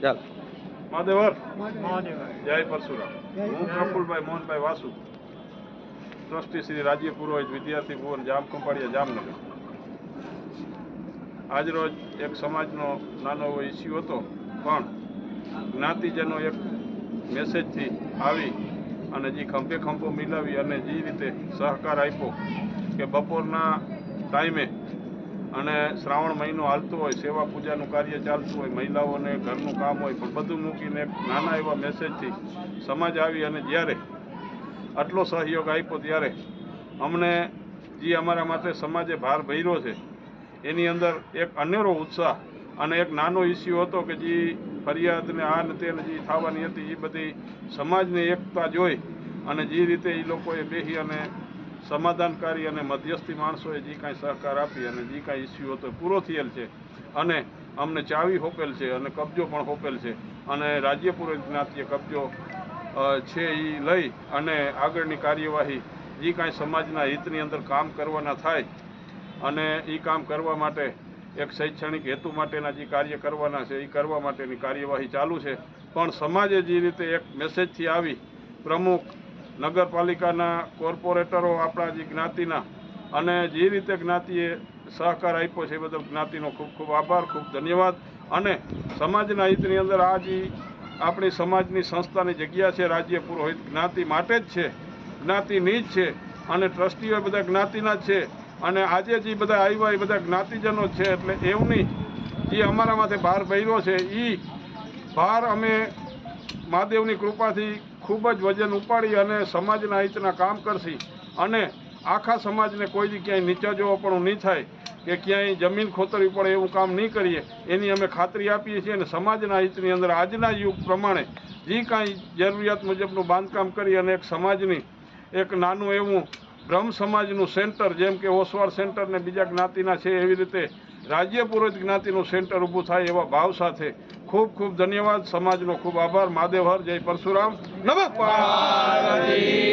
ચાલ મહાદેવર જય પરશુરામ. હું પ્રફુલભાઈ મોહનભાઈ વાસુ, ટ્રસ્ટી શ્રી રાજ્ય પુરોહિત વિદ્યાર્થી ભુવન જામ ખંભાળિયા જામનગર. આજરોજ એક સમાજનો નાનો એવો ઇસ્યુ હતો, પણ જ્ઞાતિજનો એક મેસેજથી આવી અને જે ખંભે ખંભો મિલાવી અને જે રીતે સહકાર આપ્યો કે બપોરના ટાઈમે અને શ્રાવણ મહિનો હાલતો હોય, સેવા પૂજાનું કાર્ય ચાલતું હોય, મહિલાઓને ઘરનું કામ હોય, પણ બધું મૂકીને એક નાના એવા મેસેજથી સમાજ આવી અને જ્યારે આટલો સહયોગ આપ્યો ત્યારે અમને જે અમારા માટે સમાજે ભાર ભર્યો છે એની અંદર એક અનેરો ઉત્સાહ અને એક નાનો ઇસ્યુ હતો કે જે ફરિયાદને આ ને તે જે થવાની હતી એ બધી સમાજની એકતા જોઈ અને જે રીતે એ લોકોએ બેસી અને સમાધાનકારી અને મધ્યસ્થી માણસોએ જે કાંઈ સહકાર આપી અને જે કાંઈ ઇસ્યુ હતો પૂરો થયેલ છે અને અમને ચાવી હોપેલ છે અને કબજો પણ હોપેલ છે અને રાજ્ય પુરોહિત જ્ઞાતિએ કબજો છે એ લઈ અને આગળની કાર્યવાહી જે કાંઈ સમાજના હિતની અંદર કામ કરવાના થાય અને એ કામ કરવા માટે એક શૈક્ષણિક હેતુ માટેના જે કાર્ય કરવાના છે એ કરવા માટેની કાર્યવાહી ચાલુ છે. પણ સમાજે જે રીતે એક મેસેજથી આવી પ્રમુખ, નગરપાલિકાના કોર્પોરેટરો આપણા જે જ્ઞાતિના અને જે રીતે જ્ઞાતિએ સહકાર આપ્યો છે એ બદલ જ્ઞાતિનો ખૂબ ખૂબ આભાર, ખૂબ ધન્યવાદ. અને સમાજના હિતની અંદર આ જે આપણી સમાજની સંસ્થાની જગ્યા છે રાજ્ય પુરોહિત જ્ઞાતિ માટે જ છે, જ્ઞાતિની જ છે અને ટ્રસ્ટીઓ બધા જ્ઞાતિના જ છે અને આજે જે બધા આવ્યા એ બધા જ્ઞાતિજનો છે. એટલે એમની જે અમારા માથે ભાર ભર્યો છે એ ભાર અમે મહાદેવની કૃપાથી ખૂબ જ વજન ઉપાડી અને સમાજના હિતના કામ કરશી અને આખા સમાજને કોઈ દી ક્યાંય નીચા જોવાપણું નહીં થાય કે ક્યાંય જમીન ખોતરવી પડે એવું કામ નહીં કરીએ એની અમે ખાતરી આપીએ છીએ. અને સમાજના હિતની અંદર આજના યુગ પ્રમાણે જે કાંઈ જરૂરિયાત મુજબનું બાંધકામ કરી અને એક સમાજની એક નાનું એવું બ્રહ્મ સમાજનું સેન્ટર, જેમ કે ઓસવાડ સેન્ટર ને બીજા જ્ઞાતિના છે એવી રીતે રાજ્ય પુરોહિત જ્ઞાતિનું સેન્ટર ઊભું થાય એવા ભાવ સાથે ખૂબ ખૂબ ધન્યવાદ. સમાજનો ખૂબ આભાર. મહાદેવ હર. જય પરશુરામ. નમઃ પાર્વતી.